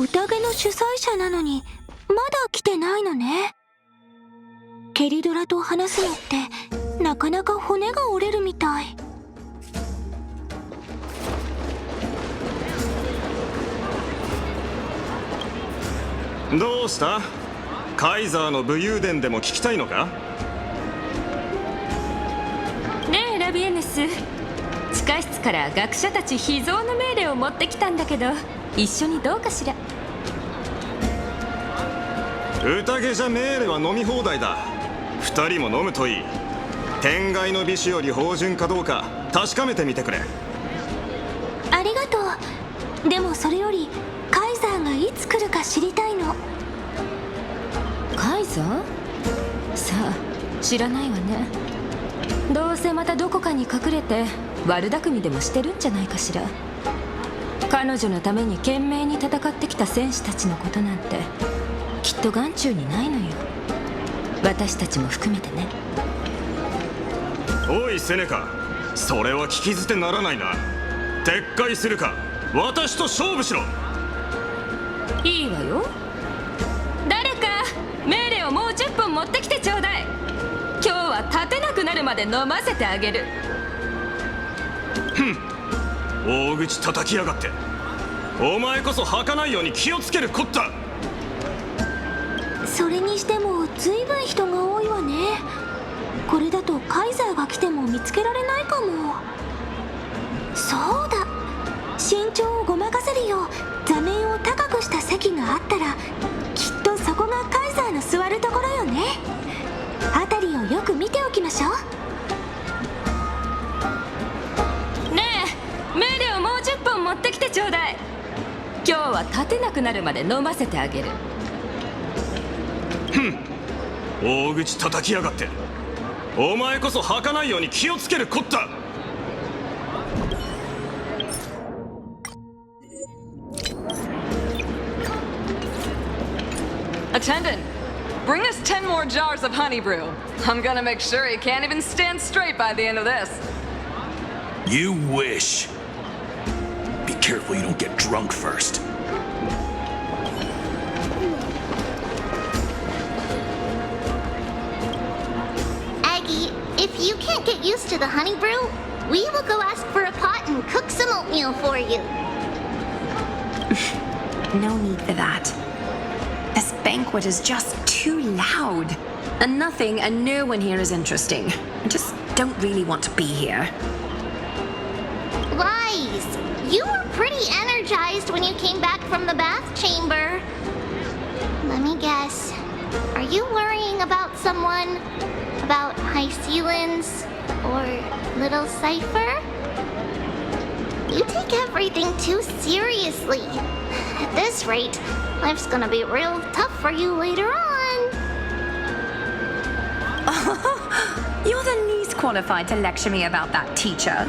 宴の主催者なのにまだ来てないのね。ケリドラと話すのってなかなか骨が折れるみたい。どうした？カイザーの武勇伝でも聞きたいのか？ねえラビエヌス、地下室から学者たち秘蔵の命令を持ってきたんだけど、一緒にどうかしら？宴じゃ命令は飲み放題だ。二人も飲むといい。天外の美酒より芳醇かどうか確かめてみてくれ。ありがとう。でもそれよりカイザーがいつ来るか知りたいの。カイザー？さあ、知らないわね。どうせまたどこかに隠れて悪巧みでもしてるんじゃないかしら。彼女のために懸命に戦ってきた戦士たちのことなんてきっと眼中にないのよ。私たちも含めてね。おいセネカ、それは聞き捨てならないな。撤回するか私と勝負しろ。いいわよ。誰か命令をもう10本持ってきてちょうだい。今日は立てなくなるまで飲ませてあげる。大口叩きやがって。お前こそ吐かないように気をつけるこった。それにしてもずいぶん人が多いわね。これだとカイザーが来ても見つけられないかも。そうだ、身長をごまかせるよう座面を高くした席があったらきっとそこがカイザーの座るところよね。辺りをよく見ておきましょう。ねえ、命令をもう10本持ってきてちょうだい。今日は立てなくなるまで飲ませてあげる。大口叩きやがって。お前こそ吐かないように気をつけるこった。Attendant, bring us 10 more jars of honey brew. I'm gonna make sure he can't even stand straight by the end of this. You wish. Be careful you don't get drunk first. Aggie, if you can't get used to the honey brew, we will go ask for a pot and cook some oatmeal for you. No need for that. This banquet is just too loud. And nothing and no one here is interesting. I just don't really want to be here. Lies! You were pretty energized when you came back from the bath chamber. Let me guess. Are you worrying about someone? About High Sealans? Or Little Cypher? You take everything too seriously. At this rate, life's gonna be real tough for you later on. You're the least qualified to lecture me about that, teacher.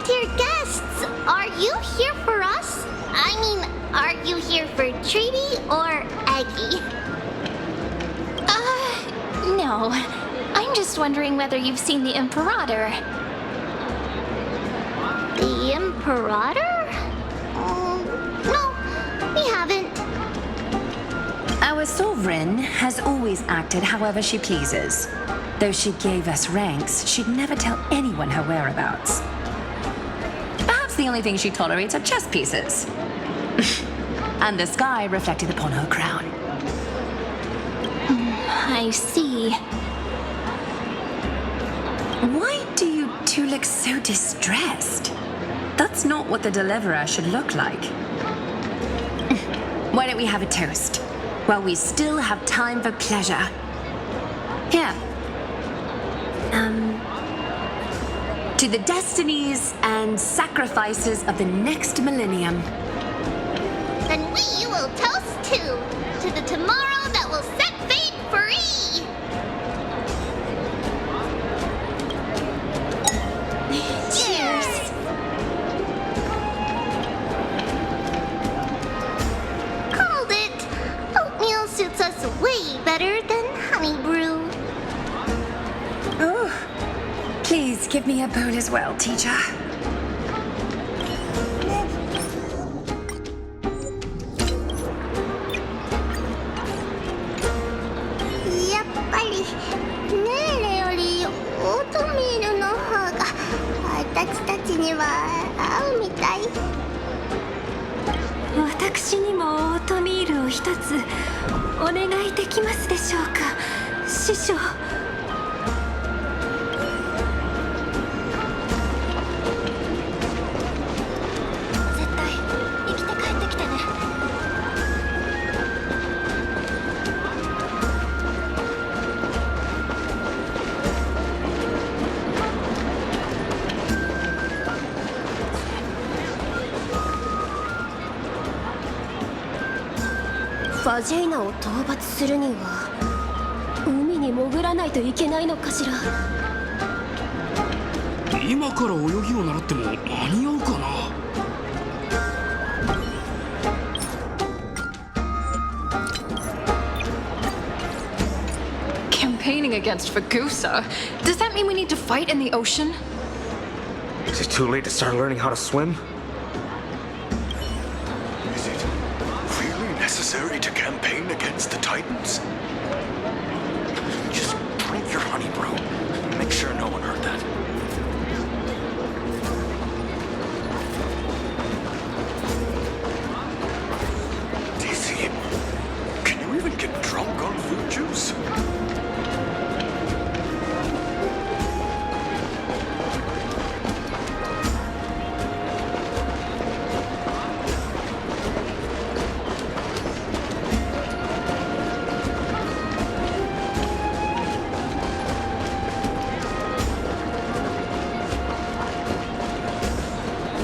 Dear guests, are you here for us? I mean, are you here for Treaty or Aggie? No. I'm just wondering whether you've seen the Imperator. The Imperator? No, we haven't. Our sovereign has always acted however she pleases. Though she gave us ranks, she'd never tell anyone her whereabouts. Perhaps the only thing she tolerates are chess pieces. And the sky reflected upon her crown. I see. Why do you two look so distressed? That's not what the deliverer should look like. Why don't we have a toast? While we still have time for pleasure. Here. To the destinies and sacrifices of the next millennium. Then we will toast to the tomorrow that will set fate free. Cheers. Called it. Oatmeal suits us way better than honey brew. Oh, Give me a bone as well, teacher. やっぱりネーレよりオートミールの方が私たちには合うみたい。私にもオートミールを一つお願いできますでしょうか、師匠。絶対生きて帰ってきてね。ファジーナを討伐するには海に潜らないといけないのかしら。今から泳ぎを習っても間に合うかな。Campaigning against Fagusa? Does that mean we need to fight in the ocean? Is it too late to start learning how to swim? Is it really necessary to campaign against the Titans? Just drink your honey brew. Make sure no one heard that. Daisy, can you even get drunk on fruit juice?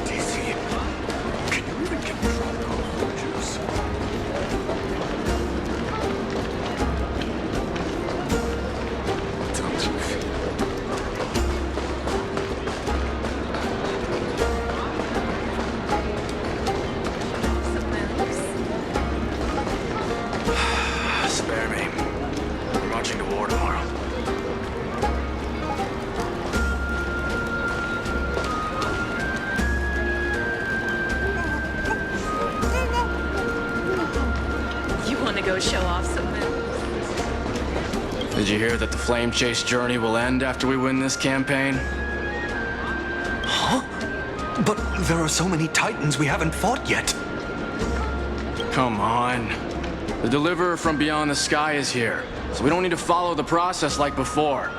Daisy, can you even get drunk on fruit juice? Don't you feel? Spare me. We're marching to war tomorrow. You want to go show off some moves? Did you hear that the Flame Chase journey will end after we win this campaign? Huh? But there are so many Titans we haven't fought yet. Come on. The Deliverer from beyond the sky is here, so we don't need to follow the process like before.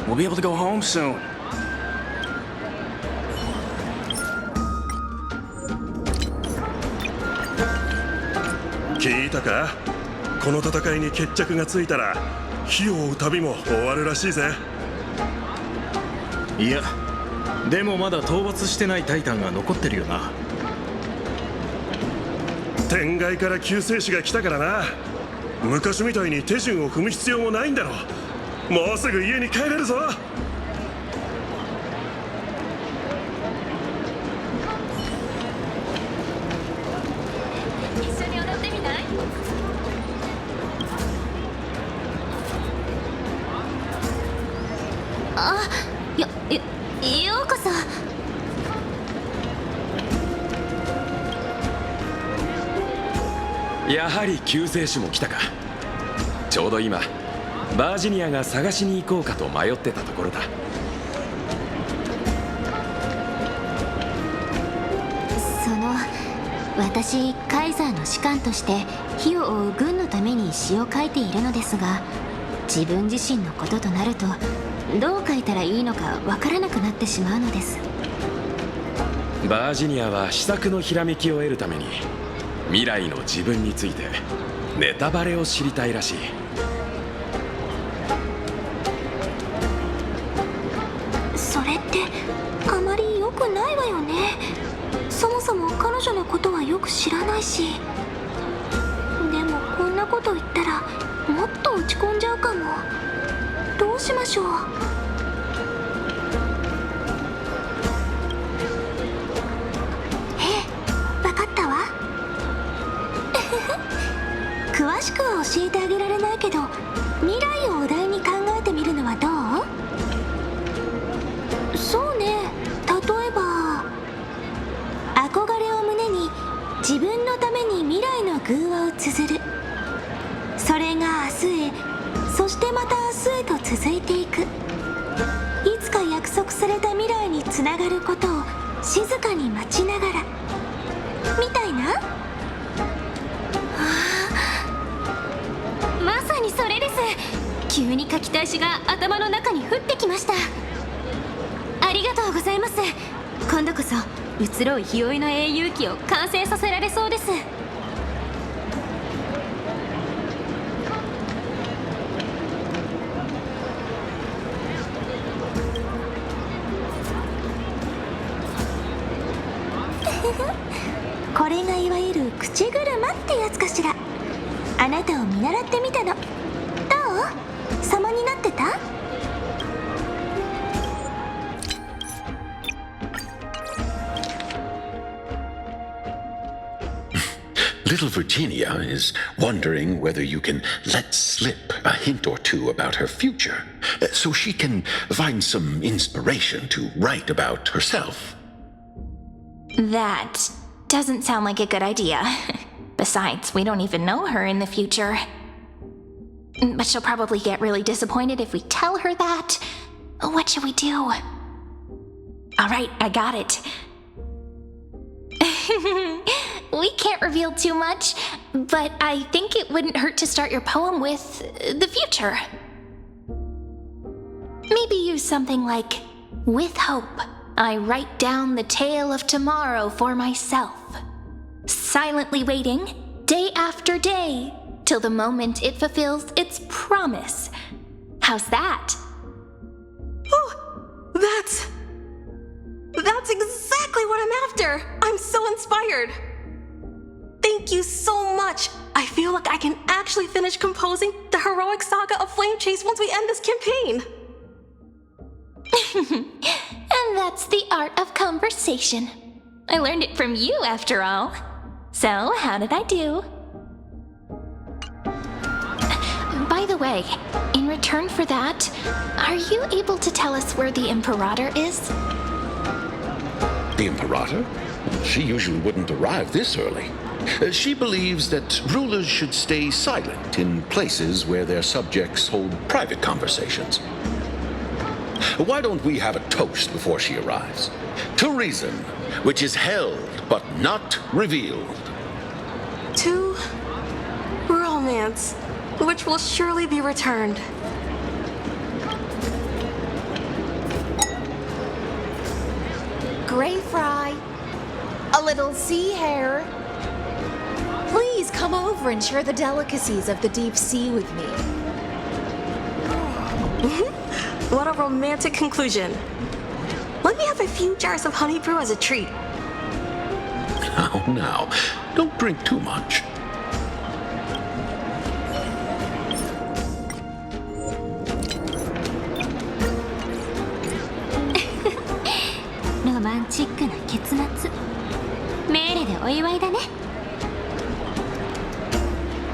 We'll be able to go home soon. 聞いたか？この戦いに決着がついたら火を追う旅も終わるらしいぜ。いや、でもまだ討伐してないタイタンが残ってるよな。天外から救世主が来たからな。昔みたいに手順を踏む必要もないんだろ。もうすぐ家に帰れるぞ。一緒に踊ってみない？ようこそ。やはり救世主も来たか。ちょうど今バージニアが探しに行こうかと迷ってたところだ。私カイザーの士官として火を追う軍のために詩を書いているのですが、自分自身のこととなるとどう書いたらいいのかわからなくなってしまうのです。バージニアは試作のひらめきを得るために未来の自分についてネタバレを知りたいらしい。それってあまり良くないわよね。そもそも彼女のことはよく知らないし。でもこんなこと言ったらもっと落ち込んじゃうかも。どうしましょう。わかったわ。詳しくは教えてあげられないけど、未来をお題に考えてみるのはどう？してまた明日へと続いていく。いつか約束された未来につながることを静かに待ちながらみたいな。まさにそれです。急に書きたい詩が頭の中に降ってきました。ありがとうございます。今度こそ移ろう日和の英雄記を完成させられそうです。これがいわゆる口車ってやつかしら。あなたを見習ってみたの。どう？様になってた？Little Virginia is wondering whether you can let slip a hint or two about her future, so she can find some inspiration to write about herself. That doesn't sound like a good idea. Besides, we don't even know her in the future. But she'll probably get really disappointed if we tell her that. What should we do? Alright, I got it. We can't reveal too much, but I think it wouldn't hurt to start your poem with the future. Maybe use something like, "With hope, I write down the tale of tomorrow for myself, silently waiting, day after day, till the moment it fulfills its promise." How's that? Oh, that's exactly what I'm after! I'm so inspired! Thank you so much! I feel like I can actually finish composing the heroic saga of Flame Chase once we end this campaign! And that's the art of conversation. I learned it from you, after all. So, how did I do? By the way, in return for that, are you able to tell us where the Imperator is? The Imperator? She usually wouldn't arrive this early. She believes that rulers should stay silent in places where their subjects hold private conversations. Why don't we have a toast before she arrives? To reason, which is held but not revealed. To romance, which will surely be returned. Gray fry, a little sea hare. Please come over and share the delicacies of the deep sea with me. What a romantic conclusion. Let me have a few jars of honey brew as a treat. Now, don't drink too much. ロマンチックな結末。メーレでお祝いだね。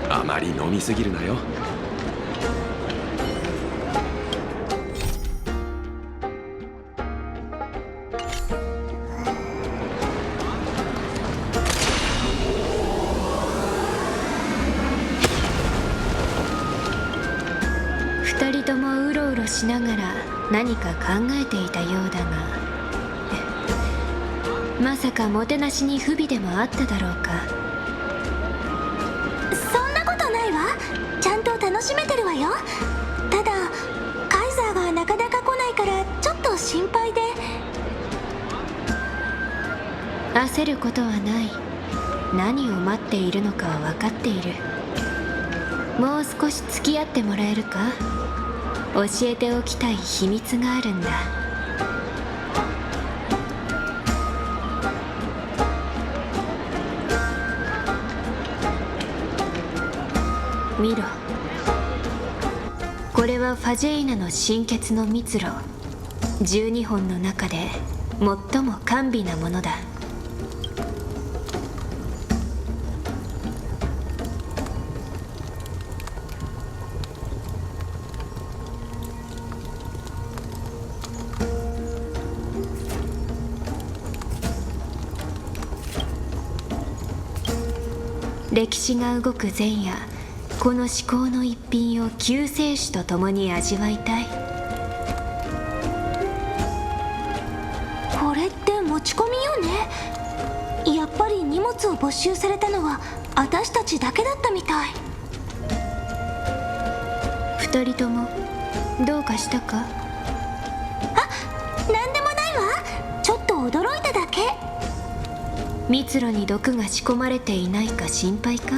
あまり飲みすぎるなよ。二人ともうろうろしながら何か考えていたようだが、まさかもてなしに不備でもあっただろうか。そんなことないわ。ちゃんと楽しめてるわよ。ただカイザーがなかなか来ないからちょっと心配で。焦ることはない。何を待っているのかは分かっている。もう少し付き合ってもらえるか。教えておきたい秘密があるんだ。見ろ。これはファジェイナの神血の蜜蝋。12本の中で最も甘美なものだ。歴史が動く前夜、この至高の一品を救世主と共に味わいたい。これって持ち込みよね。やっぱり荷物を没収されたのは私たちだけだったみたい。二人ともどうかしたか？なんでもないわ。ちょっと驚いただけ。蜜蝋に毒が仕込まれていないか心配か？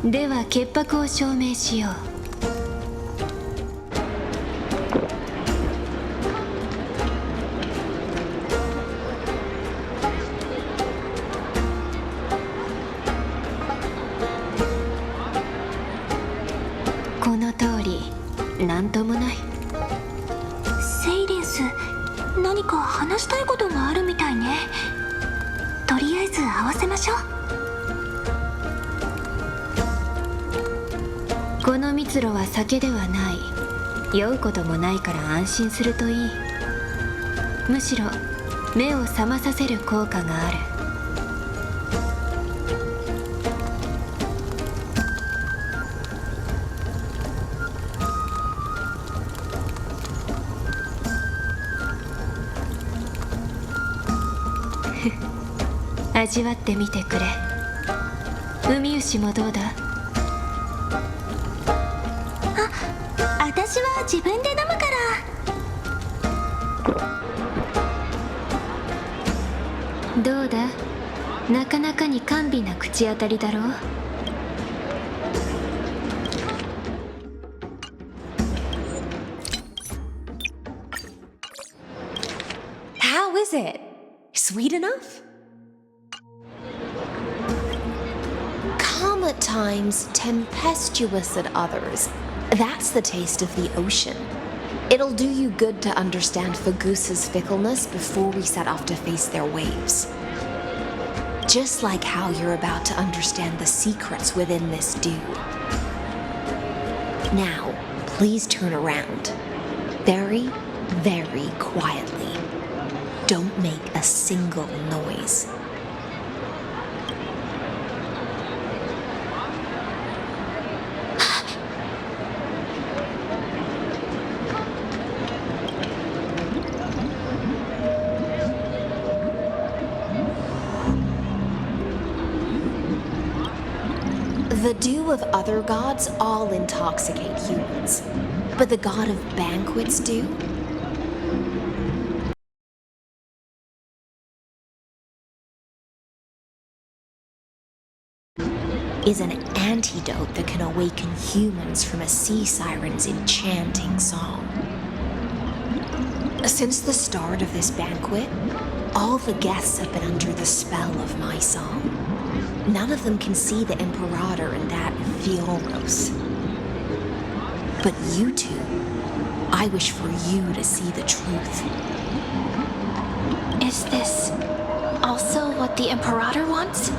では潔白を証明しよう。この通りなんともない。セイレンス、何か話したいことがあるみたいね。とりあえず合わせましょう。この蜜蝋は酒ではない。酔うこともないから安心するといい。むしろ目を覚まさせる効果がある。味わってみてくれ。海牛もどうだ？私は自分で飲むから。どうだ？なかなかに甘美な口当たりだろう。How is it? Sweet enough? Calm at times, tempestuous at others. That's the taste of the ocean. It'll do you good to understand Fagusa's fickleness before we set off to face their waves. Just like how you're about to understand the secrets within this dew. Now, please turn around. Very, very quietly. Don't make a single noise. The dew of other gods all intoxicate humans, but the god of Banquet's dew? Is an antidote that can awaken humans from a sea siren's enchanting song. Since the start of this banquet, all the guests have been under the spell of my song. None of them can see the Imperator and that Fioros. But you two, I wish for you to see the truth. Is this also what the Imperator wants?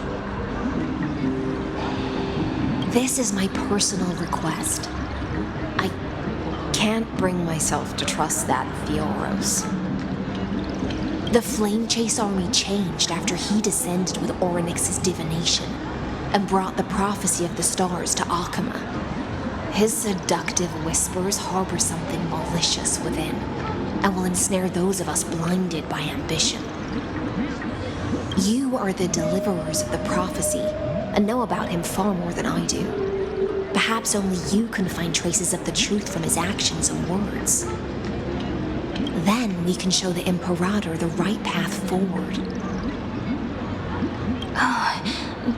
This is my personal request. I can't bring myself to trust that Fioros. The Flame Chase army changed after he descended with Orynyx's divination and brought the prophecy of the stars to Akama. His seductive whispers harbor something malicious within and will ensnare those of us blinded by ambition. You are the deliverers of the prophecy and know about him far more than I do. Perhaps only you can find traces of the truth from his actions and words. Then we can show the Imperator the right path forward. Oh,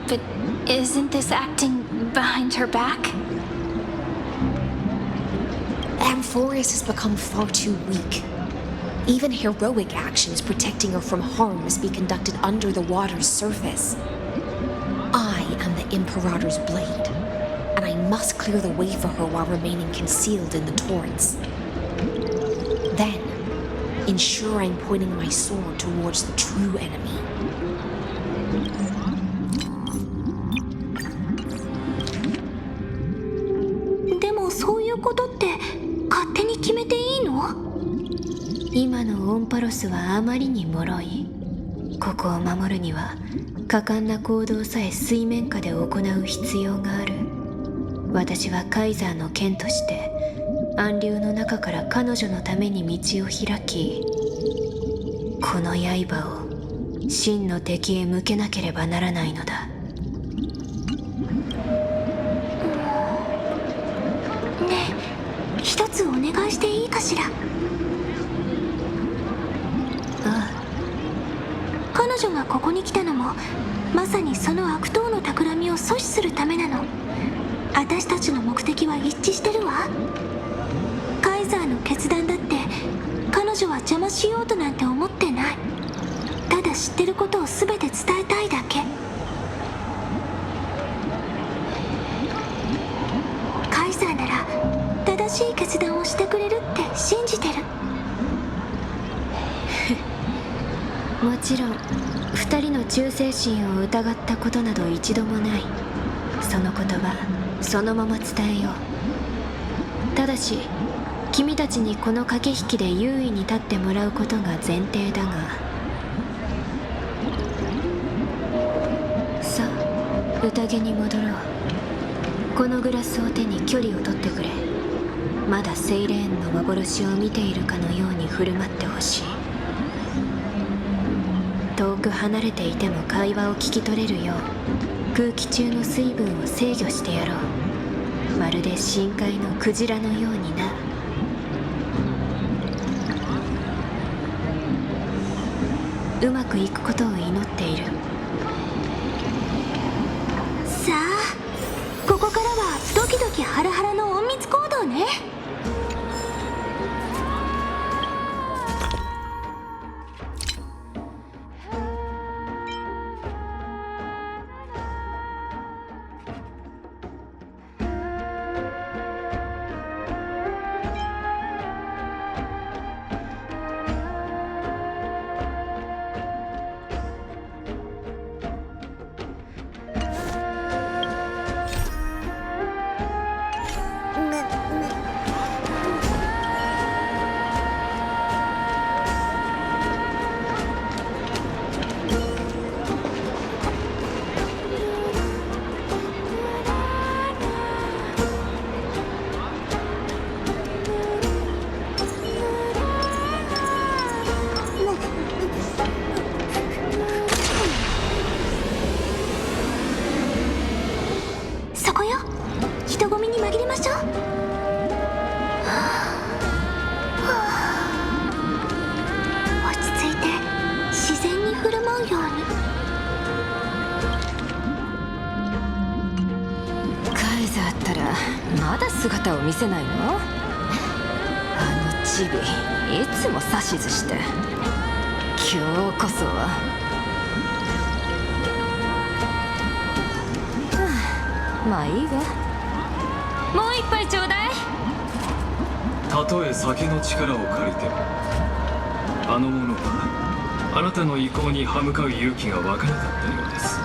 but isn't this acting behind her back? Amphorius has become far too weak. Even heroic actions protecting her from harm must be conducted under the water's surface. I am the Imperator's blade, and I must clear the way for her while remaining concealed in the torrents. Then, ensure I'm pointing my sword towards the true enemy. But 今のオンパロスはあまりに脆い。ここを守るには果敢な行動さえ水面下で行う必要がある。私はカイザーの剣として暗流の中から彼女のために道を開き、この刃を真の敵へ向けなければならないのだ。ねえ、一つお願いしていいかしら。ああ。彼女がここに来たのもまさにその悪党の企みを阻止するためなの。私たちの目的は一致してるわ。カイザーの決断だって彼女は邪魔しようとなんて思ってない。ただ知ってることを全て伝えたいだけ。カイザーなら正しい決断をしてくれるって信じてる。もちろん二人の忠誠心を疑ったことなど一度もない。その言葉そのまま伝えよう。ただし君たちにこの駆け引きで優位に立ってもらうことが前提だが。さあ宴に戻ろう。このグラスを手に距離を取ってくれ。まだセイレーンの幻を見ているかのように振る舞ってほしい。遠く離れていても会話を聞き取れるよう空気中の水分を制御してやろう。まるで深海のクジラのようにな。うまくいくことを祈っている。さあ、ここからはドキドキハラハラの隠密行動ね。そこよ、人混みに紛れましょう。落ち着いて自然に振る舞うように。カイザーったらまだ姿を見せないの？あのチビいつも指図して。今日こそは。まあいいわ。もう一杯ちょうだい。たとえ酒の力を借りてもあの者はあなたの意向に歯向かう勇気が湧かなかったようです。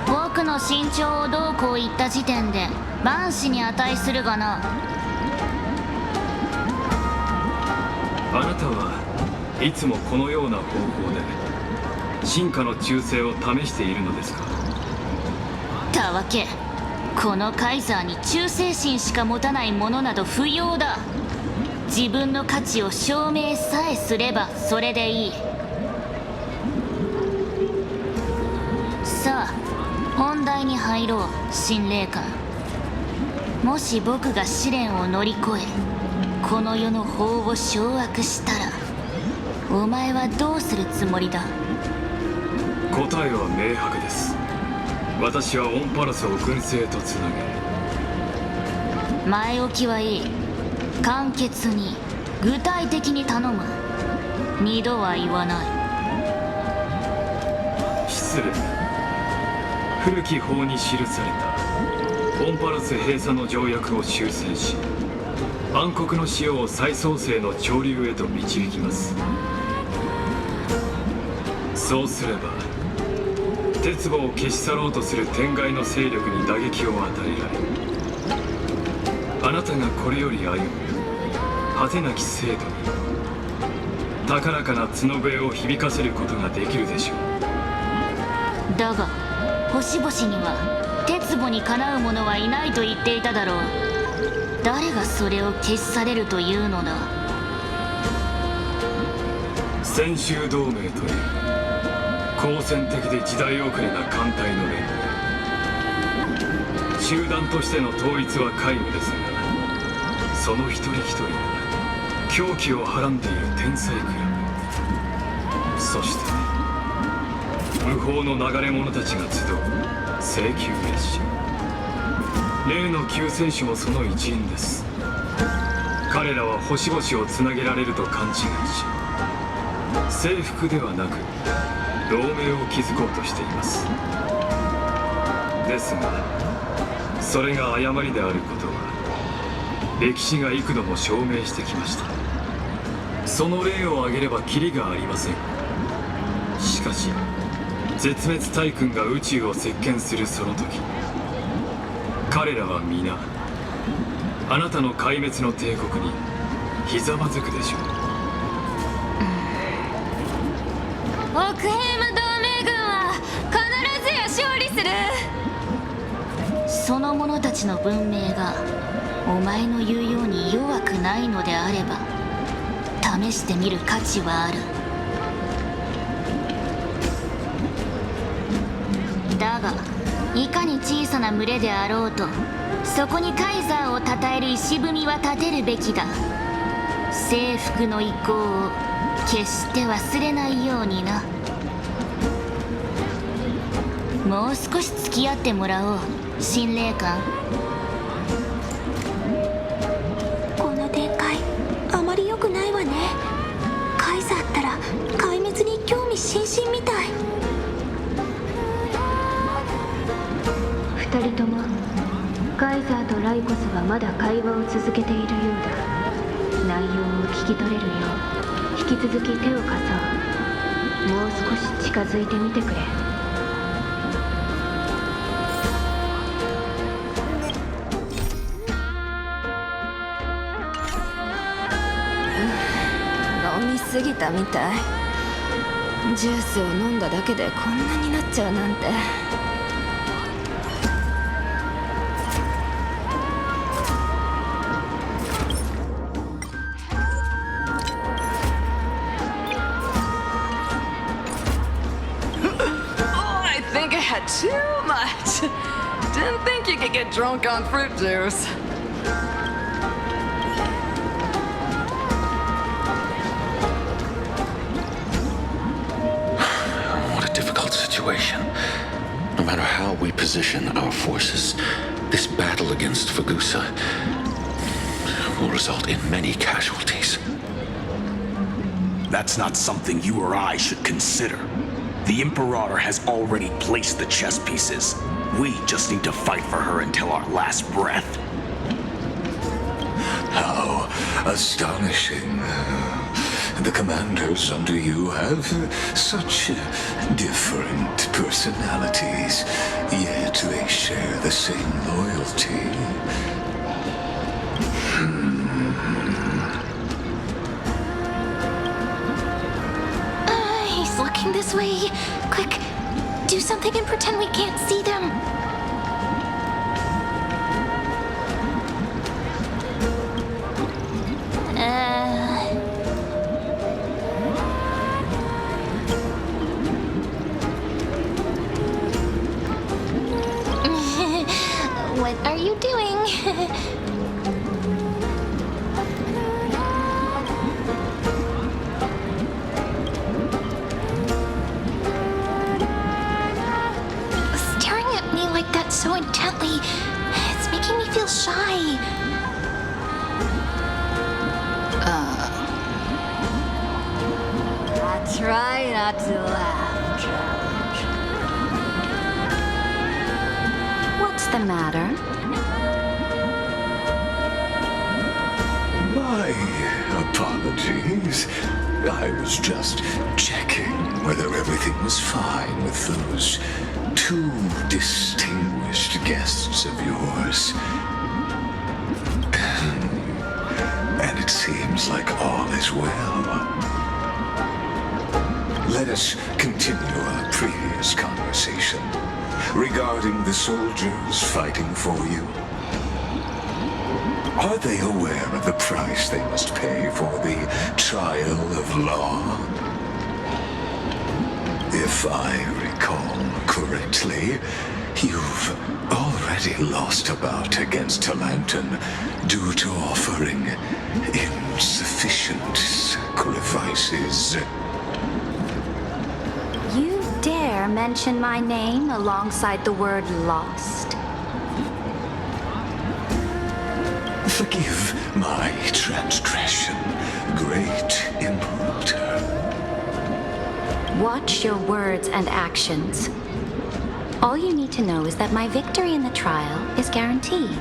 僕の身長をどうこう言った時点で万死に値するがな。あなたはいつもこのような方法で進化の忠誠を試しているのですか？たわけ、このカイザーに忠誠心しか持たないものなど不要だ。自分の価値を証明さえすればそれでいい。さあ本題に入ろう。新霊官、もし僕が試練を乗り越えこの世の法を掌握したらお前はどうするつもりだ？答えは明白です。私はオンパラスを軍政とつなげ。前置きはいい。簡潔に具体的に頼む。二度は言わない。失礼。古き法に記されたオンパラス閉鎖の条約を修正し暗黒の潮を再創生の潮流へと導きます。そうすれば鉄棒を消し去ろうとする天外の勢力に打撃を与えられ、あなたがこれより歩む果てなき制度に高らかな角笛を響かせることができるでしょう。だが星々には鉄母にかなう者はいないと言っていただろう。誰がそれを消し去れるというのだ。先週同盟という好戦的で時代遅れな艦隊の連合。集団としての統一は皆無ですが、その一人一人が狂気をはらんでいる天才クラブ、そして無法の流れ者たちが集う聖級列車。例の救世主もその一員です。彼らは星々をつなげられると勘違いし、征服ではなく同盟を築こうとしています。ですがそれが誤りであることは歴史が幾度も証明してきました。その例を挙げればキリがありません。しかし絶滅大軍が宇宙を席巻するその時、彼らは皆あなたの壊滅の帝国にひざまずくでしょう。オクヘイム同盟軍は必ずや勝利する。その者たちの文明がお前の言うように弱くないのであれば試してみる価値はある。だがいかに小さな群れであろうとそこにカイザーを称える石踏みは立てるべきだ。征服の意向を決して忘れないようにな。もう少し付き合ってもらおう、神霊官。この展開あまり良くないわね。カイザーったら壊滅に興味津々みたい。二人ともカイザーとライコスはまだ会話を続けているようだ。内容を聞き取れるよう引き続き手を貸そう。もう少し近づいてみてくれ。飲みすぎたみたい。ジュースを飲んだだけでこんなになっちゃうなんて。Too much. Didn't think you could get drunk on fruit juice. What a difficult situation. No matter how we position our forces, this battle against Fagusa will result in many casualties. That's not something you or I should consider. The Imperator has already placed the chess pieces. We just need to fight for her until our last breath. How astonishing. The commanders under you have such different personalities, yet they share the same loyalty. He's looking this way. Quick, do something and pretend we can't see them. What are you doing? Staring at me like that so intently, it's making me feel shy. I try not to laugh, What's the matter? My apologies. I was just checking whether everything was fine with those two distinguished guests of yours. And it seems like all is well. let us continue our previous conversation regarding the soldiers fighting for you. Are they aware of the price they must pay for the trial of law? If I recall correctly, you've already lost a bout against Talanton due to offering insufficient sacrifices. You dare mention my name alongside the word lost? Forgive my transgression, great Imperator. Watch your words and actions. All you need to know is that my victory in the trial is guaranteed.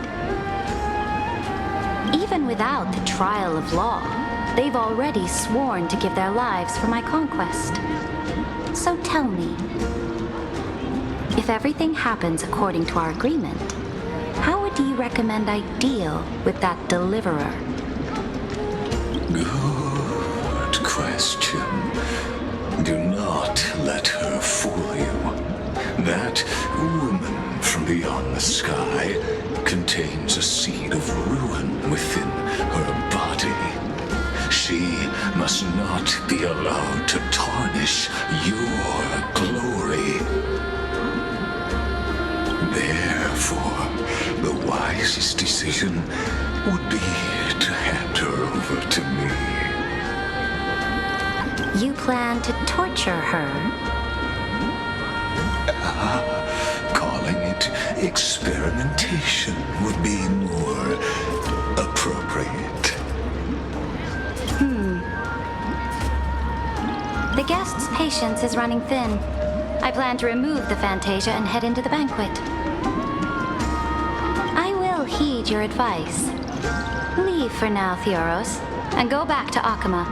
Even without the trial of law, they've already sworn to give their lives for my conquest. So tell me, if everything happens according to our agreement, how would you recommend I deal with that deliverer? Good question. Do not let her fool you. That woman from beyond the sky contains a seed of ruin within her body. She must not be allowed to tarnish your glory. Therefore, the wisest decision would be to hand her over to me. You plan to torture her? Calling it experimentation would be more appropriate. The guest's patience is running thin. I plan to remove the Fantasia and head into the banquet. I will heed your advice. Leave for now, Theoros, and go back to Akama.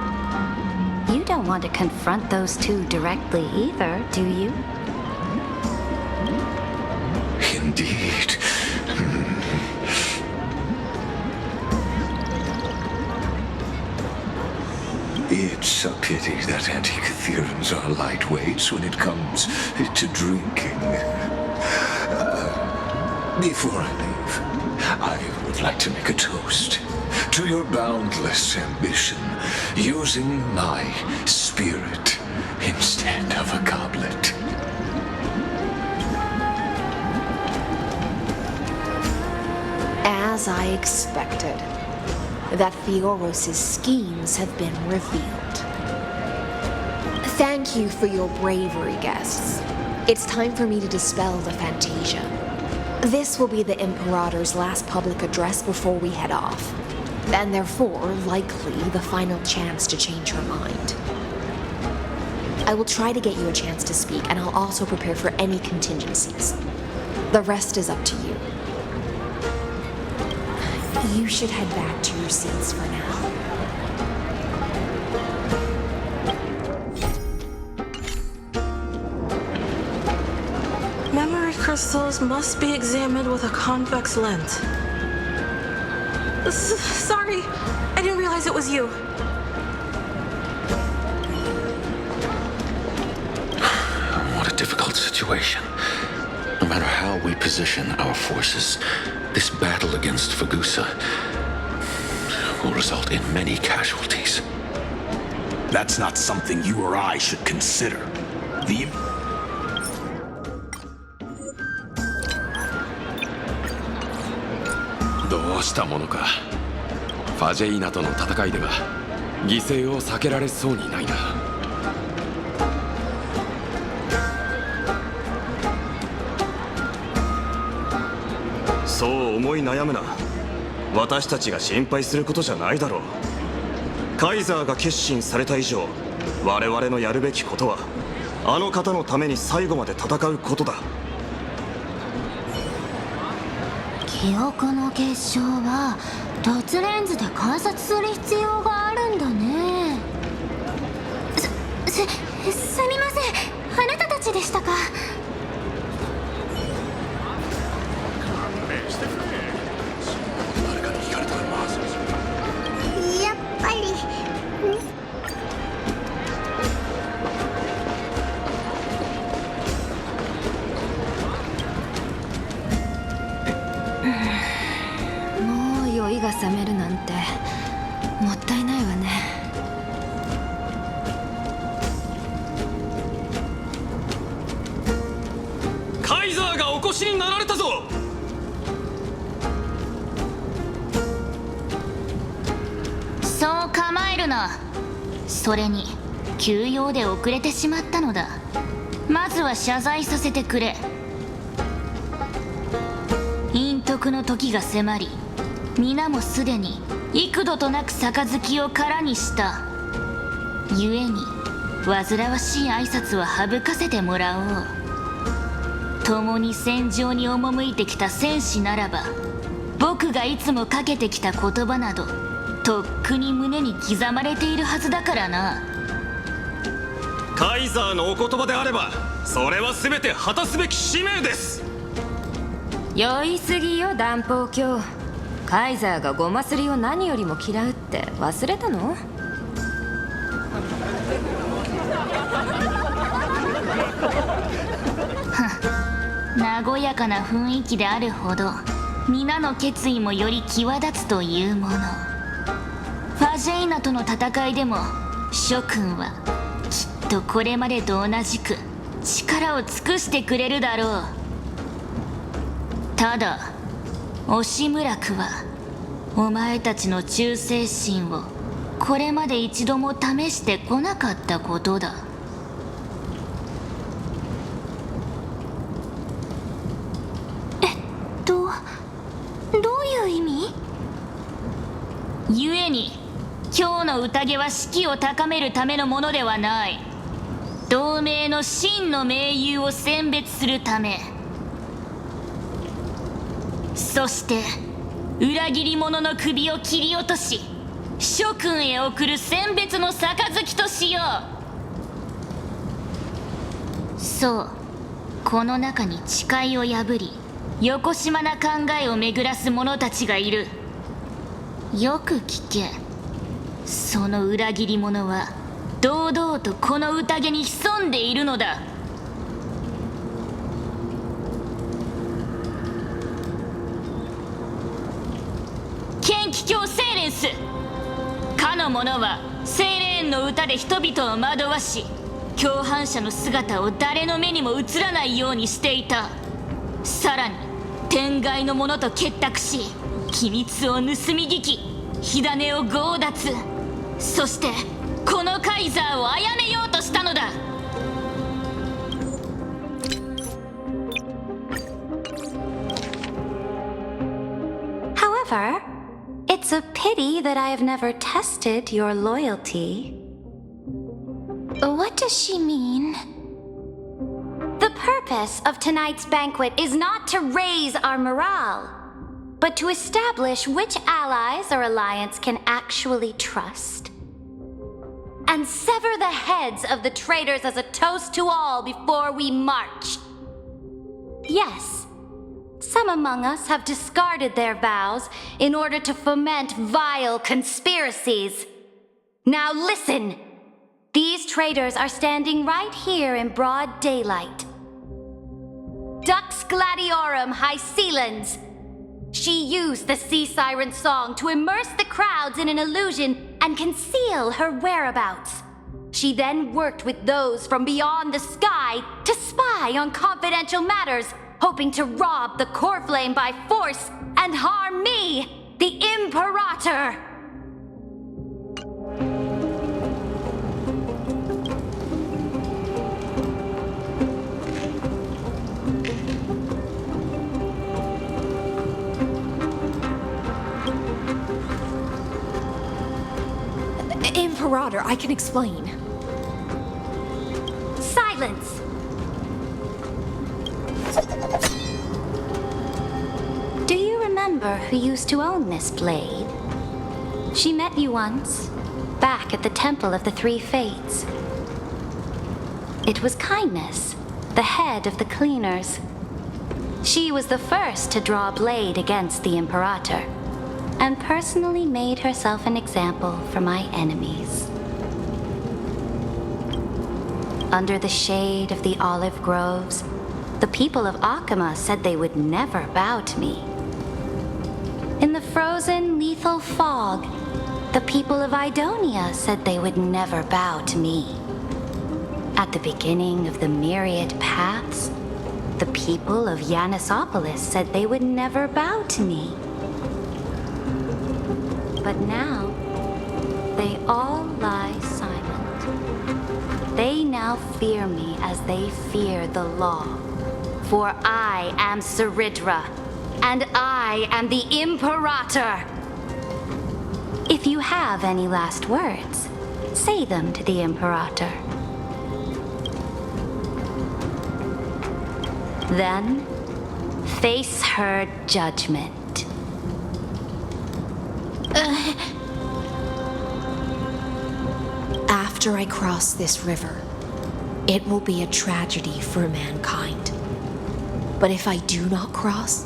You don't want to confront those two directly either, do you? Indeed. It's a pity that Antikytherians are lightweights when it comes to drinking. Before I leave, I would like to make a toast to your boundless ambition, using my spirit instead of a goblet. As I expected, that Theoros' schemes have been revealed. Thank you for your bravery, guests. It's time for me to dispel the Fantasia. This will be the Imperator's last public address before we head off, and therefore, likely, the final chance to change her mind. I will try to get you a chance to speak, and I'll also prepare for any contingencies. The rest is up to you. You should head back to your seats for now. Memory crystals must be examined with a convex lens. Sorry, I didn't realize it was you. What a difficult situation. No matter how we position our forces, this battle against Fagusa will result in many casualties. That's not something you or I should consider.どうしたものか。ファジェイナとの戦いでは犠牲を避けられそうにないな。そう思い悩むな。私たちが心配することじゃないだろう。カイザーが決心された以上、我々のやるべきことはあの方のために最後まで戦うことだ。記憶の結晶は凸レンズで観察する必要があるんだね。すみません、あなたたちでしたか。やっぱり。光が冷めるなんてもったいないわね。カイザーがお越しになられたぞ。そう構えるな。それに休養で遅れてしまったのだ。まずは謝罪させてくれ。陰徳の時が迫り、皆もすでに幾度となく杯を空にした。故に煩わしい挨拶は省かせてもらおう。共に戦場に赴いてきた戦士ならば、僕がいつもかけてきた言葉などとっくに胸に刻まれているはずだからな。カイザーのお言葉であれば、それは全て果たすべき使命です。酔いすぎよ断包教。カイザーがごますりを何よりも嫌うって忘れたの？和やかな雰囲気であるほど皆の決意もより際立つというもの。ファジェイナとの戦いでも諸君はきっとこれまでと同じく力を尽くしてくれるだろう。ただ押村区はお前たちの忠誠心をこれまで一度も試してこなかったことだ。どういう意味？故に今日の宴は士気を高めるためのものではない。同盟の真の盟友を選別するため、そして裏切り者の首を切り落とし諸君へ送る選別の杯としよう。そう、この中に誓いを破りよこしまな考えを巡らす者たちがいる。よく聞け。その裏切り者は堂々とこの宴に潜んでいるのだ。剣気教セーレンス。かの者はセーレーンの歌で人々を惑わし、共犯者の姿を誰の目にも映らないようにしていた。さらに天外の者と結託し、機密を盗み聞き、火種を強奪。そしてこのカイザーを殺めようとしたのだ。However, it's a pity that I have never tested your loyalty. What does she mean? The purpose of tonight's banquet is not to raise our morale, but to establish which allies our alliance can actually trust. And sever the heads of the traitors as a toast to all before we march. Yes, some among us have discarded their vows in order to foment vile conspiracies. Now listen! These traitors are standing right here in broad daylight. Dux Gladiorum Hycelens. She used the sea siren song to immerse the crowds in an illusion and conceal her whereabouts. She then worked with those from beyond the sky to spy on confidential matters, hoping to rob the core flame by force and harm me, the Imperator. Imperator, I can explain. Silence! Do you remember who used to own this blade? She met you once, back at the Temple of the Three Fates. It was Kindness, the head of the cleaners. She was the first to draw a blade against the Imperator, and personally made herself an example for my enemies. Under the shade of the olive groves, the people of Akama said they would never bow to me. In the frozen, lethal fog, the people of Idonia said they would never bow to me. At the beginning of the myriad paths, the people of Yanisopolis said they would never bow to me. But now, they all lie silent. They now fear me as they fear the law. For I am Cerydra, and I am the Imperator. If you have any last words, say them to the Imperator. Then, face her judgment. After I cross this river, it will be a tragedy for mankind. But if I do not cross,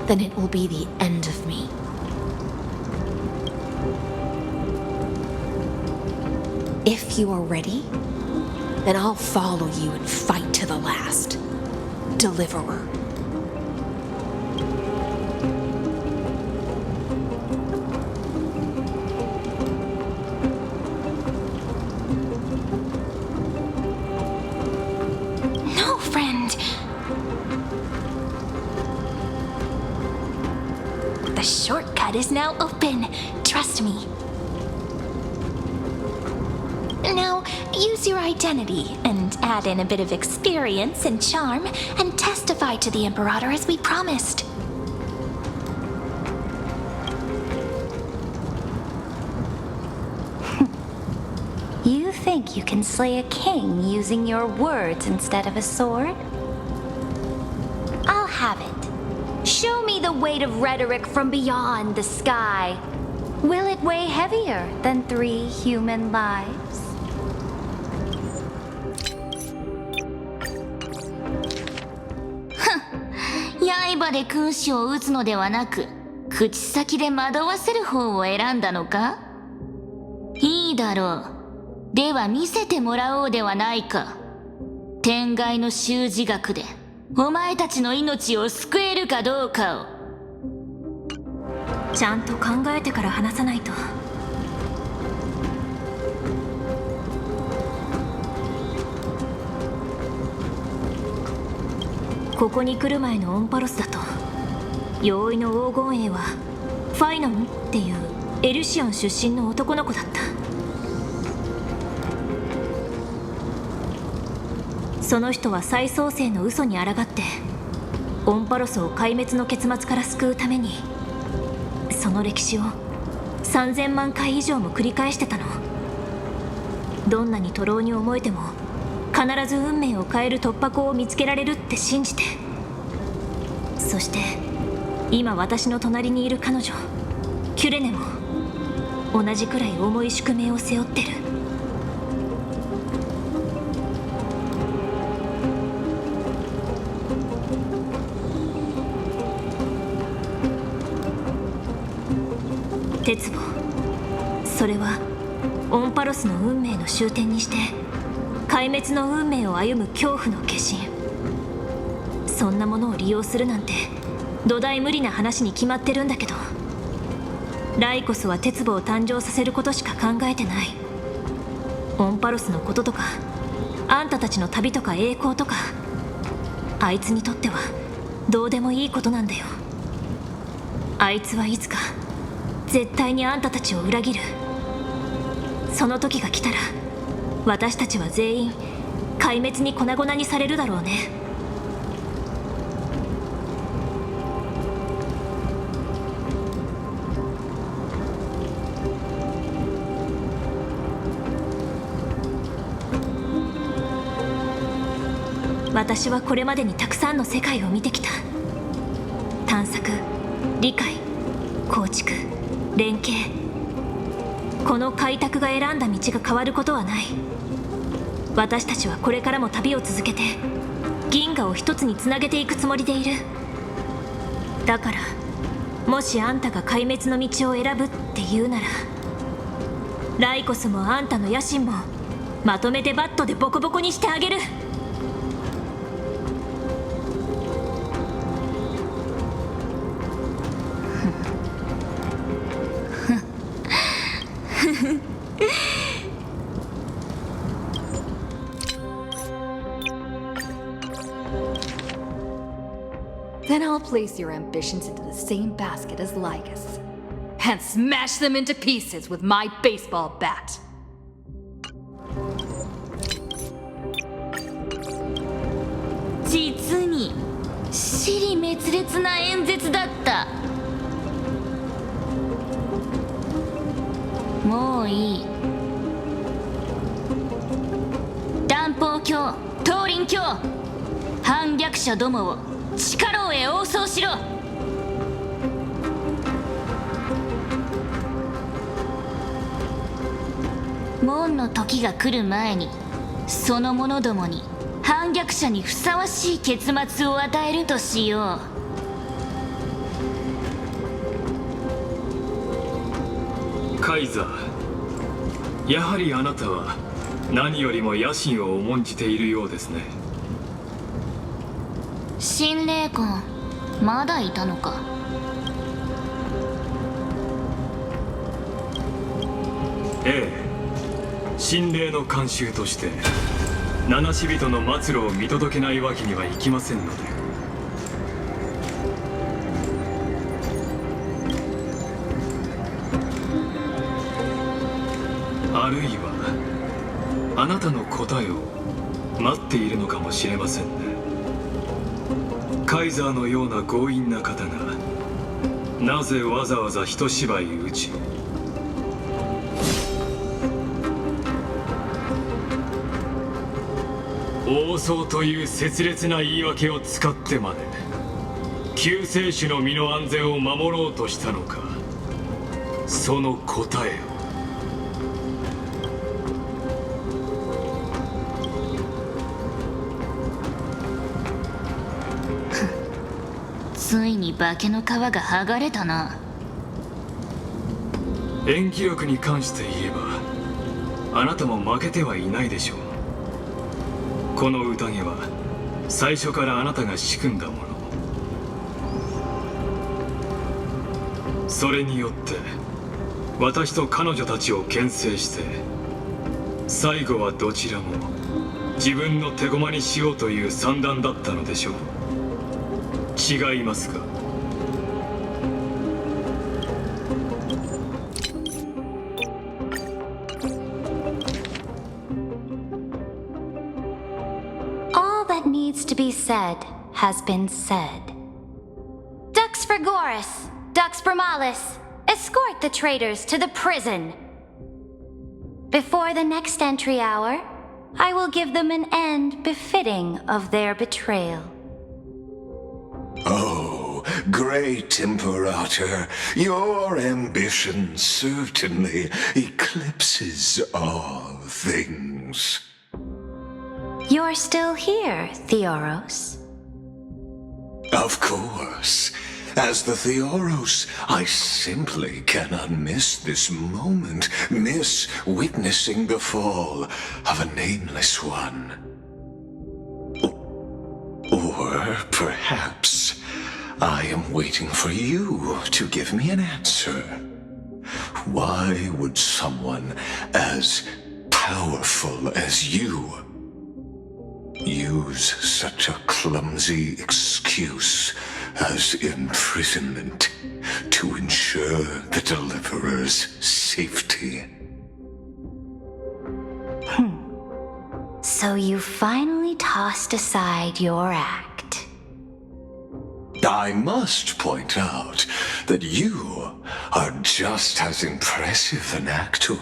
then it will be the end of me. If you are ready, then I'll follow you and fight to the last. Deliverer. No, friend. The shortcut is now open. Trust me. Now, use your identity and add in a bit of experience and charm and testify to the Imperator as we promised. You think you can slay a king using your words instead of a sword? I'll have it. Show me the weight of rhetoric from beyond the sky. Will it weigh heavier than 3 human lives? 刃で君主を撃つのではなく、口先で惑わせる方を選んだのか？いいだろう。では見せてもらおうではないか。天外の習字学で、お前たちの命を救えるかどうかを。ちゃんと考えてから話さないと。ここに来る前のオンパロスだと、容易の黄金栄はファイノンっていうエルシオン出身の男の子だった。その人は再創生の嘘に抗ってオンパロスを壊滅の結末から救うために、その歴史を3000万回以上も繰り返してたの。どんなに徒労に思えても必ず運命を変える突破口を見つけられるって信じて。そして今私の隣にいる彼女キュレネも同じくらい重い宿命を背負ってる。鉄棒、それはオンパロスの運命の終点にして壊滅の運命を歩む恐怖の化身。そんなものを利用するなんて土台無理な話に決まってるんだけど、ライコスは鉄棒を誕生させることしか考えてない。オンパロスのこととかあんたたちの旅とか栄光とか、あいつにとってはどうでもいいことなんだよ。あいつはいつか絶対にあんたたちを裏切る。その時が来たら私たちは全員壊滅に粉々にされるだろうね。私はこれまでにたくさんの世界を見てきた。探索、理解、構築、連携。この開拓が選んだ道が変わることはない。私たちはこれからも旅を続けて銀河を一つにつなげていくつもりでいる。だからもしあんたが壊滅の道を選ぶって言うなら、ライコスもあんたの野心もまとめてバットでボコボコにしてあげる。place your ambitions into the same basket as Lygus and smash them into pieces with my baseball bat. 実に支離滅裂な演説だった。もういい。断法教、東林教、反逆者どもを地下牢へ応送しろ。門の時が来る前にその者どもに反逆者にふさわしい結末を与えるとしよう。カイザー、やはりあなたは何よりも野心を重んじているようですね。神霊魂まだいたのか。ええ、神霊の慣習として七死人の末路を見届けないわけにはいきませんので。あるいはあなたの答えを待っているのかもしれませんね。カイザーのような強引な方がなぜわざわざ一芝居打ち、王相という拙劣な言い訳を使ってまで救世主の身の安全を守ろうとしたのか、その答えを。ついに化けの皮が剥がれたな。演技力に関して言えばあなたも負けてはいないでしょう。この宴は最初からあなたが仕組んだもの。それによって私と彼女たちを牽制して最後はどちらも自分の手駒にしようという算段だったのでしょう。違いますか。All that needs to be said has been said. Dux Frigoris, Dux Bromalis, escort the traitors to the prison. Before the next entry hour, I will give them an end befitting of their betrayal. Oh, great Imperator, your ambition certainly eclipses all things. You're still here, Theoros. Of course. As the Theoros, I simply cannot miss this moment, miss witnessing the fall of a nameless one. Or perhaps I am waiting for you to give me an answer. Why would someone as powerful as you use such a clumsy excuse as imprisonment to ensure the Deliverer's safety? So you finally tossed aside your act. I must point out that you are just as impressive an actor.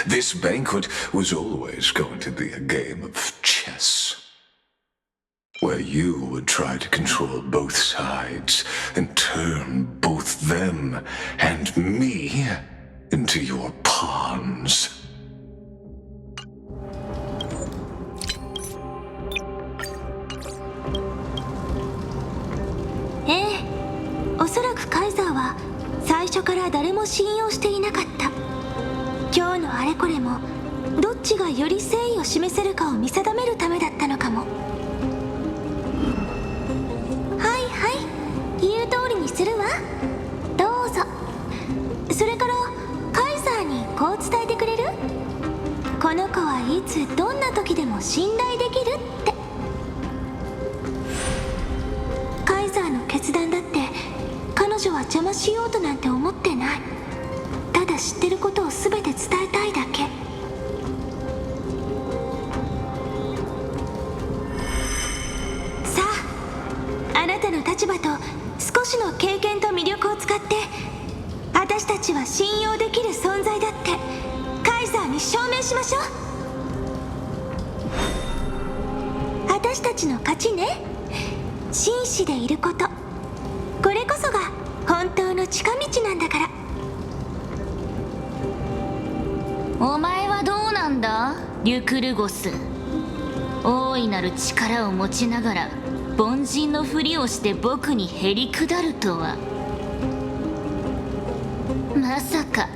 This banquet was always going to be a game of chess, where you would try to control both sides and turn both them and me into your pawns. Eh, おそらくカイザーは最初から誰も信用していなかった。今日のあれこれもどっちがより誠意を示せるかを見定めるためだったのかも。はいはい、言う通りにするわ。どうぞ。それからカイザーにこう伝えてくれる？この子はいつどんな時でも信頼できるって。カイザーの決断邪魔しようとなんて思ってない。ただ知ってることを全て伝えたいだけ。さあ、あなたの立場と少しの経験と魅力を使って私たちは信用できる存在だってカイザーに証明しましょう。私たちの勝ちね。紳士でいること、これこそが本当の近道なんだから。お前はどうなんだ、リュクルゴス。大いなる力を持ちながら凡人のふりをして僕にへりくだるとは。まさか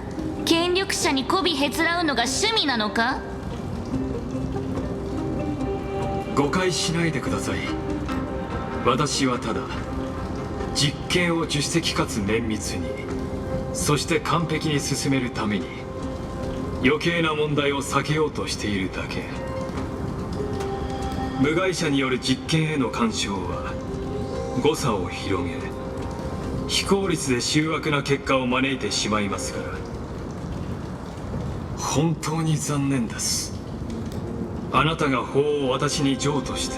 権力者に媚びへつらうのが趣味なのか。誤解しないでください。私はただ実験を自主的かつ綿密に、そして完璧に進めるために余計な問題を避けようとしているだけ。部外者による実験への干渉は誤差を広げ、非効率で醜悪な結果を招いてしまいますから。本当に残念です。あなたが法を私に譲渡して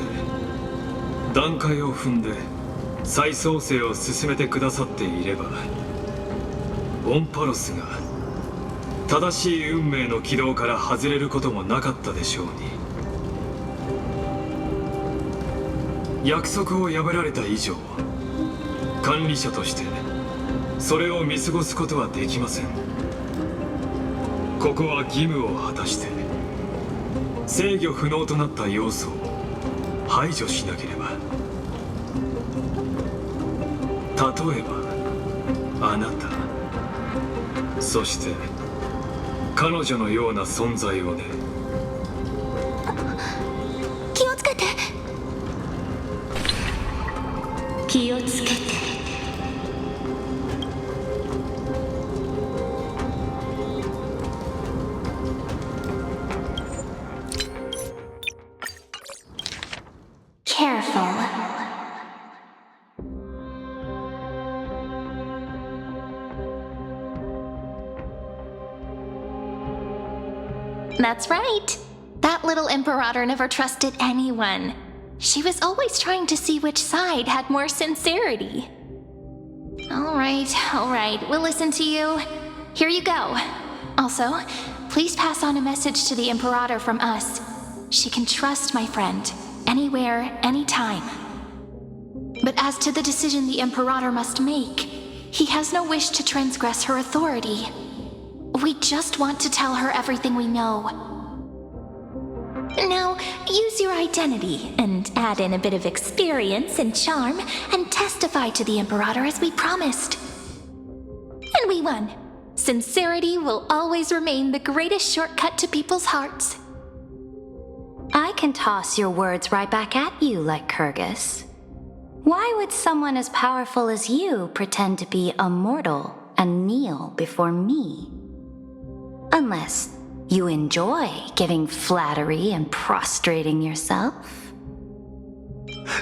段階を踏んで再創生を進めてくださっていれば、オンパロスが正しい運命の軌道から外れることもなかったでしょうに。約束を破られた以上、管理者としてそれを見過ごすことはできません。ここは義務を果たして制御不能となった要素を排除しなければ。例えばあなた、そして彼女のような存在をね。気をつけて。気をつけて。That's right. That little Imperator never trusted anyone. She was always trying to see which side had more sincerity. All right, we'll listen to you. Here you go. Also, please pass on a message to the Imperator from us. She can trust my friend, anywhere, anytime. But as to the decision the Imperator must make, he has no wish to transgress her authority. We just want to tell her everything we know. Now, use your identity and add in a bit of experience and charm and testify to the Imperator as we promised. And we won. Sincerity will always remain the greatest shortcut to people's hearts. I can toss your words right back at you, like Kyrgyz. Why would someone as powerful as you pretend to be a mortal and kneel before me? Unless you enjoy giving flattery and prostrating yourself.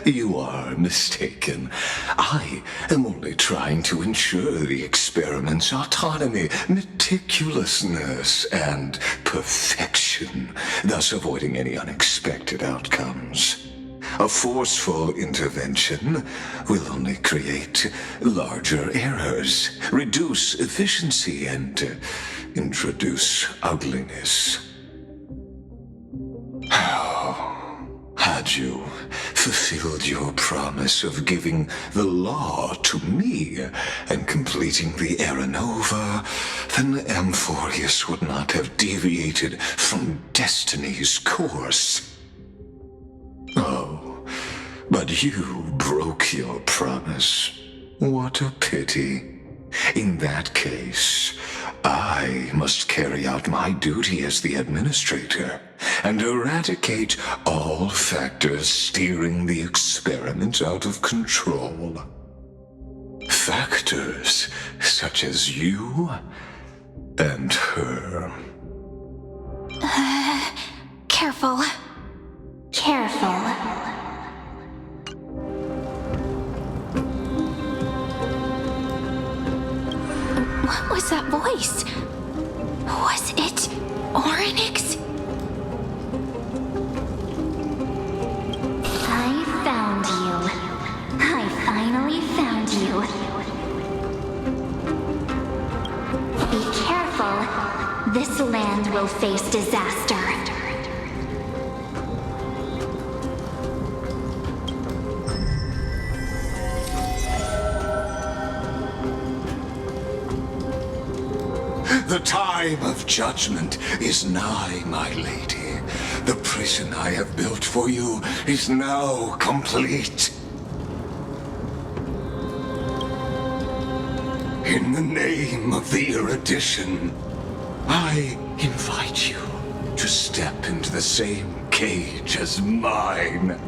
You are mistaken. I am only trying to ensure the experiment's autonomy, meticulousness, and perfection, thus avoiding any unexpected outcomes. A forceful intervention will only create larger errors, reduce efficiency, and introduce ugliness. How had you fulfilled your promise of giving the law to me and completing the Era Nova, then Amphorius would not have deviated from destiny's course. Oh, but you broke your promise. What a pity. In that case, I must carry out my duty as the administrator and eradicate all factors steering the experiment out of control. Factors such as you and her. Careful. was that voice? Was it Oryx? I found you. I finally found you. Be careful. This land will face disaster. The time of judgment is nigh, my lady. The prison I have built for you is now complete. In the name of the erudition, I invite you to step into the same cage as mine.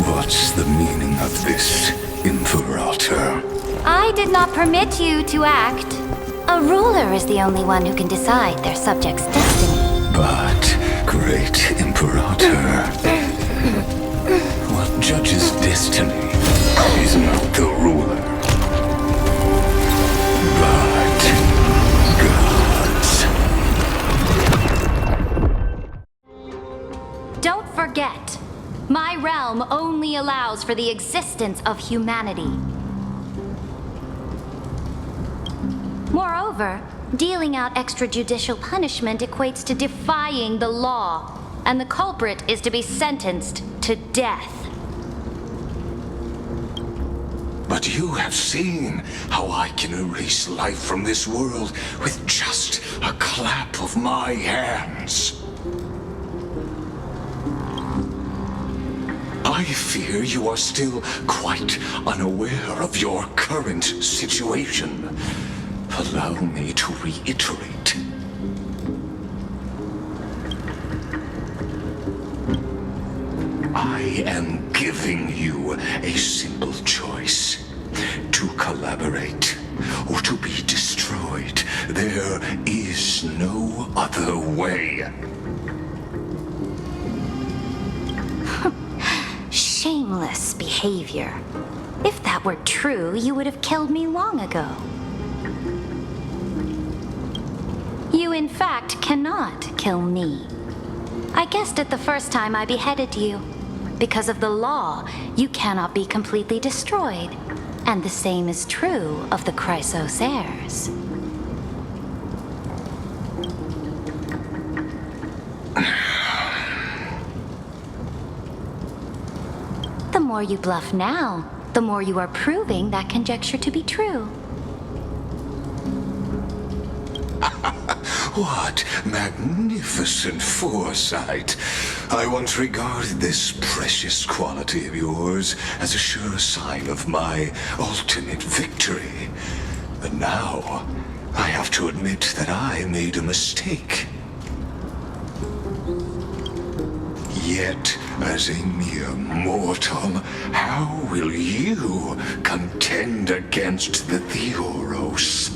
What's the meaning of this, Imperator? I did not permit you to act. A ruler is the only one who can decide their subject's destiny. But, great Imperator, what judges destiny is not the ruler, but gods. Don't forget, my realm only allows for the existence of humanity. Moreover, dealing out extrajudicial punishment equates to defying the law, and the culprit is to be sentenced to death. But you have seen how I can erase life from this world with just a clap of my hands. I fear you are still quite unaware of your current situation. Allow me to reiterate. I am giving you a simple choice. To collaborate or to be destroyed. There is no other way. Shameless behavior. If that were true, you would have killed me long ago. You, in fact, cannot kill me. I guessed it the first time I beheaded you. Because of the law, you cannot be completely destroyed. And the same is true of the Chrysos heirs. The more you bluff now, the more you are proving that conjecture to be true. What magnificent foresight! I once regarded this precious quality of yours as a sure sign of my ultimate victory. But now, I have to admit that I made a mistake. Yet, as a mere mortal, how will you contend against the Theoros?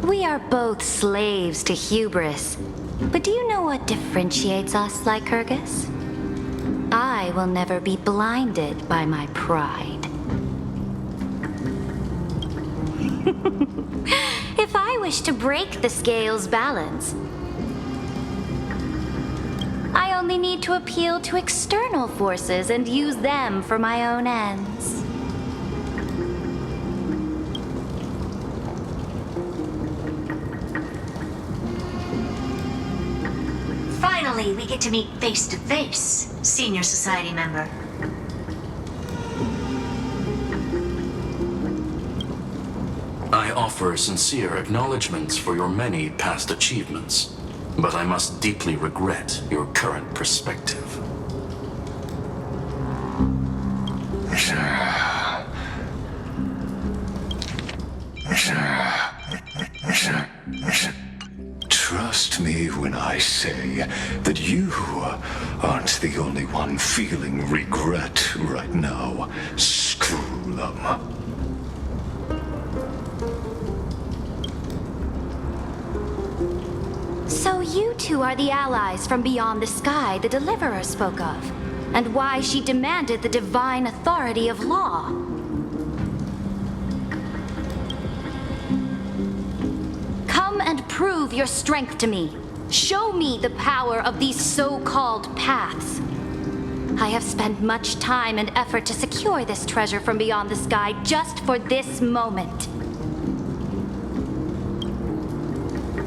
We are both slaves to hubris. But do you know what differentiates us, Lycurgus? I will never be blinded by my pride. If I wish to break the scale's balance, I only need to appeal to external forces and use them for my own ends. Finally, we get to meet face to face, Senior Society member. I offer sincere acknowledgments for your many past achievements, but I must deeply regret your current perspective. Trust me when I say that you aren't the only one feeling regret right now, Scarlet. problem. So you two are the allies from beyond the sky the Deliverer spoke of, and why she demanded the divine authority of law. Come and prove your strength to me. Show me the power of these so-called paths. I have spent much time and effort to secure this treasure from beyond the sky just for this moment.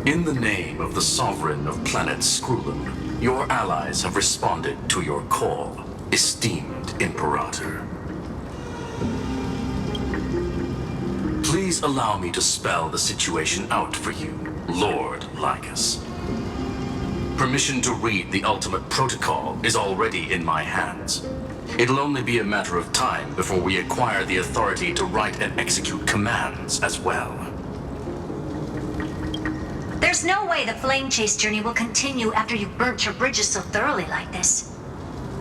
In the name of the Sovereign of Planet Skrulun, your allies have responded to your call, esteemed Imperator. Please allow me to spell the situation out for you, Lord Lycus. Permission to read the ultimate protocol is already in my hands. It'll only be a matter of time before we acquire the authority to write and execute commands as well. There's no way the flame chase journey will continue after you've burnt your bridges so thoroughly like this.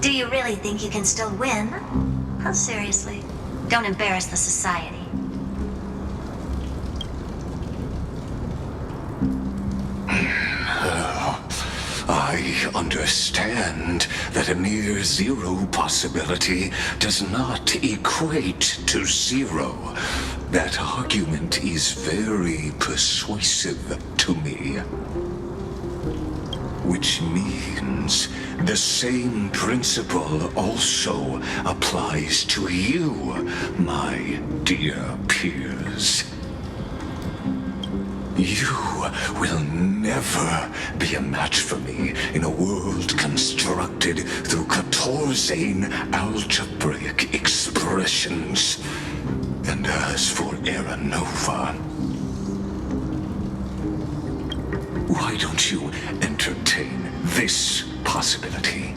Do you really think you can still win? Oh, seriously. Don't embarrass the society. I understand that a near zero possibility does not equate to zero. That argument is very persuasive to me. Which means the same principle also applies to you, my dear peers. You will never be a match for me in a world constructed through 14 algebraic expressions. And as for Era Nova, why don't you entertain this possibility?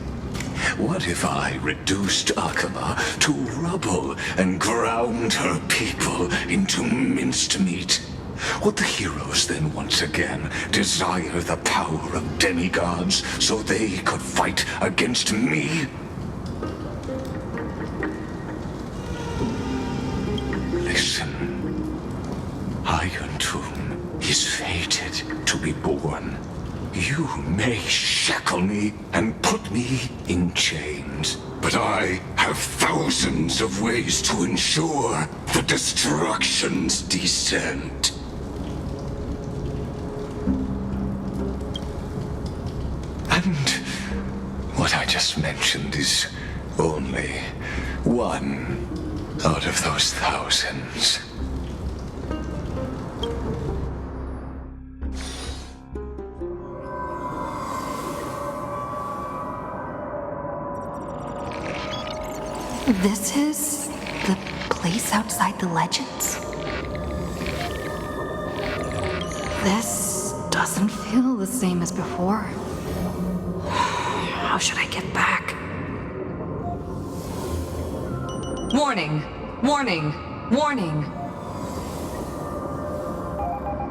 What if I reduced Akama to rubble and ground her people into minced meat? Would the heroes then once again desire the power of demigods so they could fight against me? Listen. Iron Tomb is fated to be born. You may shackle me and put me in chains, but I have thousands of ways to ensure the destruction's descent. And what I just mentioned is only one out of those thousands. This is the place outside the legends? This doesn't feel the same as before. How should I get back? Warning! Warning! Warning!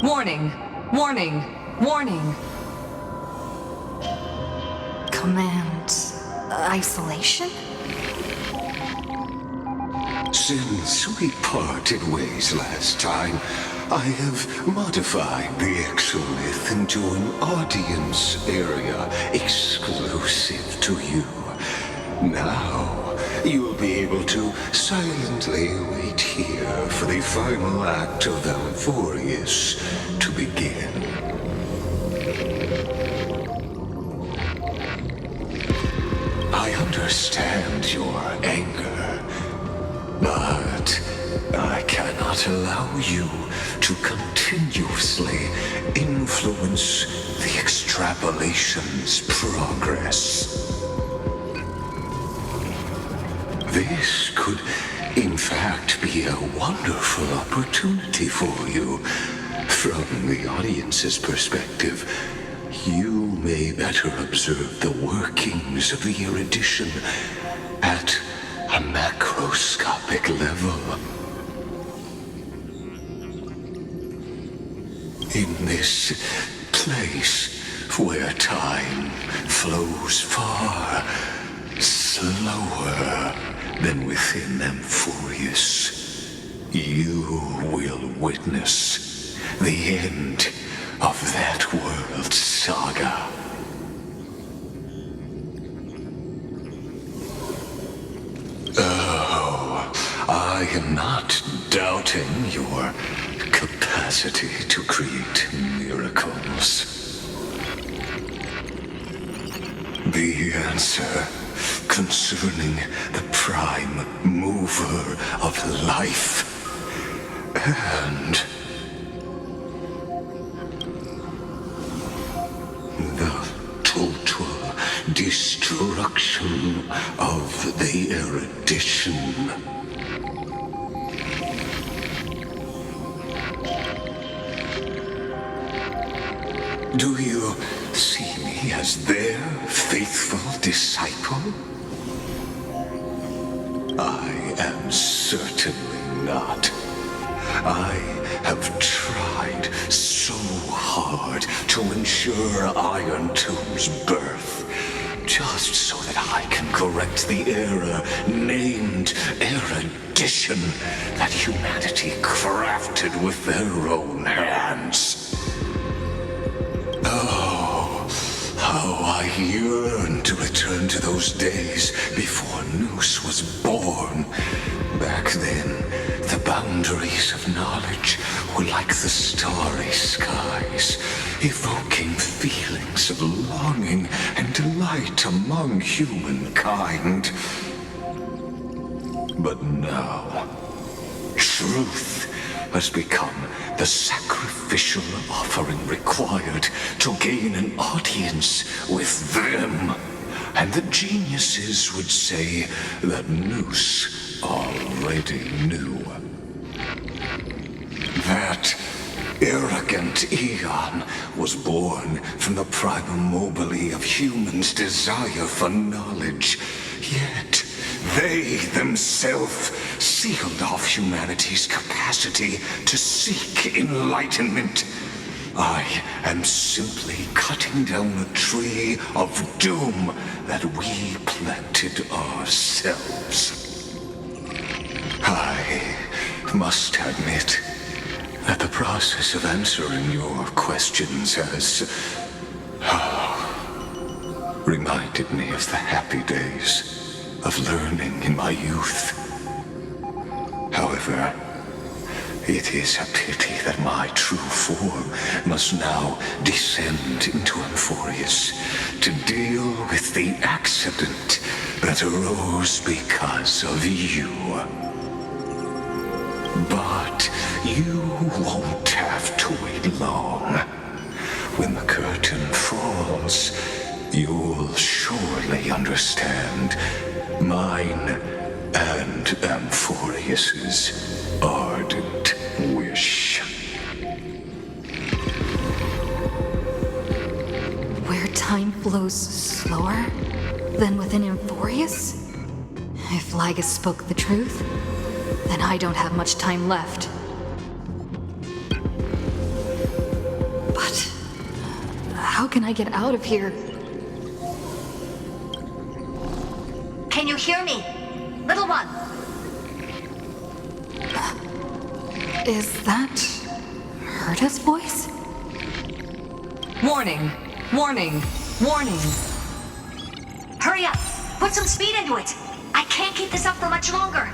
Warning! Warning! Warning! Command isolation? Since we parted ways last time, I have modified the Exolith into an audience area exclusive to you. Now, you'll be able to silently wait here for the final act of Amphorius to begin. I understand your anger, but I cannot allow you to continuously influence the extrapolation's progress. This could, in fact, be a wonderful opportunity for you. From the audience's perspective, you may better observe the workings of the erudition at a macroscopic level. In this place where time flows far slower than within Amphorius, you will witness the end of that world's saga. Oh, I am not doubting your capacity to create miracles. The answer concerning the prime mover of life and the total destruction of the erudition. Do you see me as their faithful disciple? I am certainly not. I have tried so hard to ensure Iron Tomb's birth, just so that I can correct the error named erudition that humanity crafted with their own hands. Oh, how I yearn to return to those days before Noose was born. Back then, the boundaries of knowledge were like the starry skies, evoking feelings of longing and delight among humankind. But now, truth has become the sacrificial offering required to gain an audience with them. And the geniuses would say that Noose already knew. That arrogant Eon was born from the primal mobile of humans' desire for knowledge, yet they themselves sealed off humanity's capacity to seek enlightenment. I am simply cutting down a tree of doom that we planted ourselves. I must admit that the process of answering your questions has reminded me of the happy days of learning in my youth. However, it is a pity that my true form must now descend into Amphorius to deal with the accident that arose because of you. But you won't have to wait long. When the curtain falls, you'll surely understand mine and Amphorius's ardent wish. Where time flows slower than within Amphorius? If Lygus spoke the truth, then I don't have much time left. But how can I get out of here? Can you hear me? Little one! Is that HERTA's voice? Warning! Warning! Warning! Hurry up! Put some speed into it! I can't keep this up for much longer!